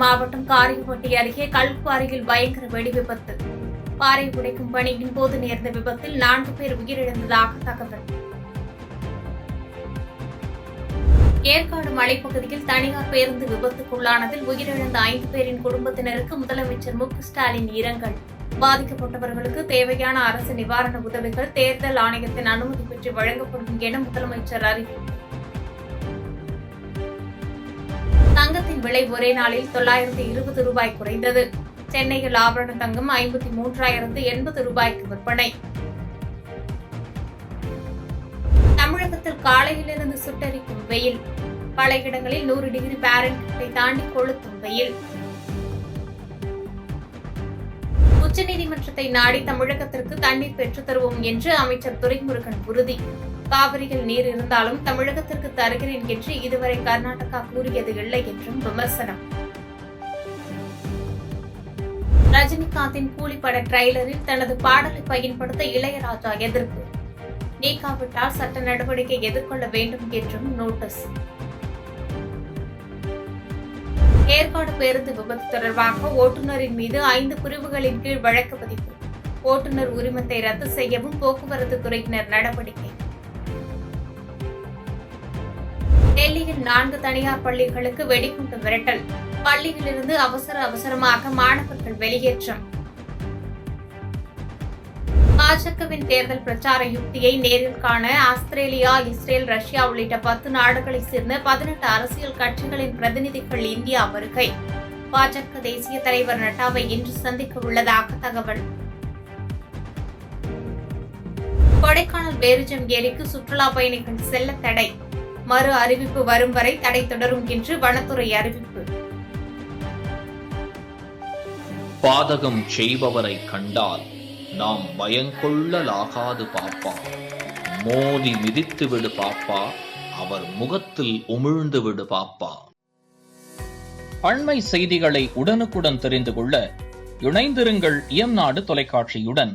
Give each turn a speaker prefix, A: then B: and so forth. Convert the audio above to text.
A: மாவட்டம் காரியப்பட்டி அருகே கல்குவாரியில் பயங்கர வெடி விபத்து. பாறை உடைக்கும் பணியின் போது நேர்ந்த விபத்தில் 4 பேர் உயிரிழந்ததாக தகவல். ஏற்காடு மலைப்பகுதியில் தனியார் பேருந்து விபத்துக்குள்ளானதில் உயிரிழந்த 5 பேரின் குடும்பத்தினருக்கு முதலமைச்சர் மு க ஸ்டாலின் இரங்கல். பாதிக்கப்பட்டவர்களுக்கு தேவையான அரசு நிவாரண உதவிகள் தேர்தல் ஆணையத்தின் அனுமதி பெற்று வழங்கப்படும் என முதலமைச்சர் அறிவித்தார். தங்கத்தின் விலை ஒரே நாளில் 920 ரூபாய் குறைந்தது. சென்னையில் ஆபரண தங்கம் 53,080 ரூபாய்க்கு விற்பனை. தமிழகத்தில் காலையிலிருந்து சுட்டெரிக்கும் வெயில். பல இடங்களில் 100 டிகிரி பாரன்ஹீட்டை தாண்டி கொளுத்தும் வெயில். உச்சநீதிமன்றத்தை நாடி தமிழகத்திற்கு தண்ணீர் பெற்றுத் தருவோம் என்று அமைச்சர் துரைமுருகன் உறுதி. காவிரியில் நீர் இருந்தாலும் தமிழகத்திற்கு தருகிறேன் என்று இதுவரை கர்நாடகா கூறியது இல்லை என்றும் விமர்சனம். ரஜினிகாந்தின் கூலி பட ட்ரெய்லரில் தனது பாடலை பயன்படுத்த இளையராஜா எதிர்ப்பு. நீக்காவிட்டால் சட்ட நடவடிக்கை எதிர்கொள்ள வேண்டும் என்றும் நோட்டீஸ். ஏற்காடு பேருந்து விபத்து தொடர்பாக ஓட்டுநரின் மீது 5 பிரிவுகளின் கீழ் வழக்கு பதிவு. ஓட்டுநர் உரிமத்தை ரத்து செய்யவும் போக்குவரத்து துறையினர் நடவடிக்கை. டெல்லியில் 4 தனியார் பள்ளிகளுக்கு வெடிகுண்டு மிரட்டல். பள்ளியிலிருந்து அவசரமாக மாணவர்கள் வெளியேற்றம். பாஜகவின் தேர்தல் பிரச்சார யுக்தியை நேரில் காண ஆஸ்திரேலியா, இஸ்ரேல், ரஷ்யா உள்ளிட்ட 10 நாடுகளைச் சேர்ந்த 18 அரசியல் கட்சிகளின் பிரதிநிதிகள் இந்தியா வருகை. பாஜக தேசிய தலைவர் நட்டாவை இன்று சந்திக்க உள்ளதாக தகவல். கொடைக்கானல் பேரிஜம் ஏரிக்கு சுற்றுலா பயணிகள் செல்ல தடை. மறு அறிவிப்பு வரும் வரை தடை தொடரும் என்று வனத்துறை அறிவிப்பு.
B: பாதகம் செய்பவரை கண்டால் நாம் பயங்கொள்ளலாகாது பாப்பா. மோதி மிதித்து விடு பாப்பா, அவர் முகத்தில் உமிழ்ந்து விடு பாப்பா. அண்மை செய்திகளை உடனுக்குடன் தெரிந்து கொள்ள இணைந்திருங்கள் இயம்நாடு தொலைக்காட்சியுடன்.